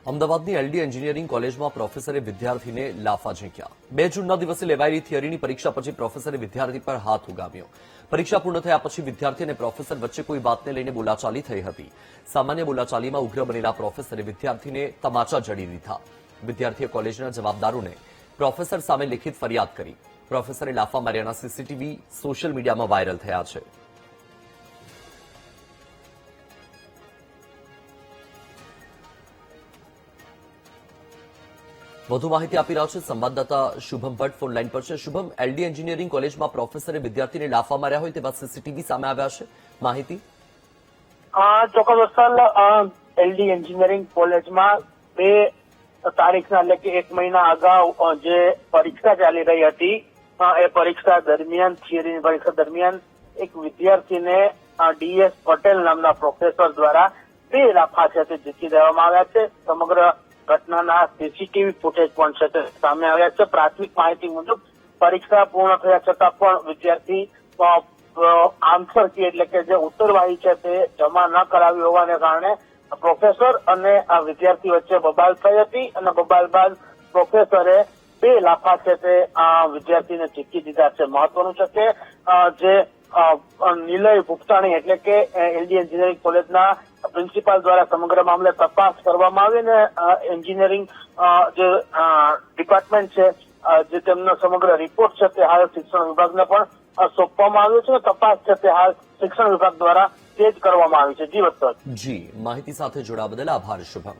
અમદાવાદની LD engineering કોલેજમાં પ્રોફેસરે વિદ્યાર્થીને લાફા ઝીંક્યા 2 જૂનના દિવસે લેવાયેલી થિયરીની પરીક્ષા પછી પ્રોફેસરે વિદ્યાર્થી પર હાથ ઉગામ્યો। પરીક્ષા પૂર્ણ થયા પછી વિદ્યાર્થી અને પ્રોફેસર વચ્ચે કોઈ વાતને લઈને બોલાચાલી થઈ હતી। સામાન્ય બોલાચાલીમાં ઉગ્ર બનેલા પ્રોફેસરે વિદ્યાર્થીને તમાચા જડી દીધા। વિદ્યાર્થીએ કોલેજના જવાબદારોને પ્રોફેસર સામે લિખિત ફરિયાદ કરી। પ્રોફેસરે લાફા માર્યાના સીસીટીવી સોશિયલ મીડિયામાં વાયરલ થયા છે। વધુ માહિતી આપી રહ્યા છે સંવાદદાતા શુભમ ભટ્ટ ફોન લાઈન પર છે। શુભમ, એલડી એન્જિનિયરિંગ કોલેજમાં પ્રોફેસરે વિદ્યાર્થીને લાફા માર્યા હોય તેવા સીસીટીવી સામે આવ્યા છે, માહિતી? ચોક્કસ એલડી એન્જિનિયરિંગ કોલેજમાં 2 તારીખના એટલે કે 1 મહિના અગાઉ જે પરીક્ષા ચાલી રહી હતી એ પરીક્ષા દરમિયાન થિયરીની પરીક્ષા દરમિયાન એક વિદ્યાર્થીને ડીએસ પટેલ નામના પ્રોફેસર દ્વારા 2 લાફા છે તે ઝીકી દેવામાં આવ્યા છે। સમગ્ર ઘટનાના સીસીટીવી ફૂટેજ પણ છે તે સામે આવ્યા છે। પ્રાથમિક માહિતી મુજબ પરીક્ષા પૂર્ણ થયા છતાં પણ વિદ્યાર્થી આન્સર કી એટલે કે જે ઉત્તરવાહી છે તે જમા ન કરાવી હોવાને કારણે પ્રોફેસર અને આ વિદ્યાર્થી વચ્ચે બબાલ થઈ હતી અને બબાલ બાદ પ્રોફેસરે 2 લાફા છે તે વિદ્યાર્થીને ઝીકી દીધા છે। મહત્વનું છે કે જે નિલય ભુગતાણી એટલે કે એલડી એન્જિનિયરિંગ કોલેજના પ્રિન્સિપાલ દ્વારા સમગ્ર મામલે તપાસ કરવામાં આવી અને એન્જિનિયરિંગ જે ડિપાર્ટમેન્ટ છે જે તેમનો સમગ્ર રિપોર્ટ છે તે હાલ શિક્ષણ વિભાગને પણ સોંપવામાં આવ્યો છે। તપાસ છે તે હાલ શિક્ષણ વિભાગ દ્વારા તેજ કરવામાં આવી છે। જી વત્સલ। જી, માહિતી સાથે જોડાવા બદલ આભાર શુભમ।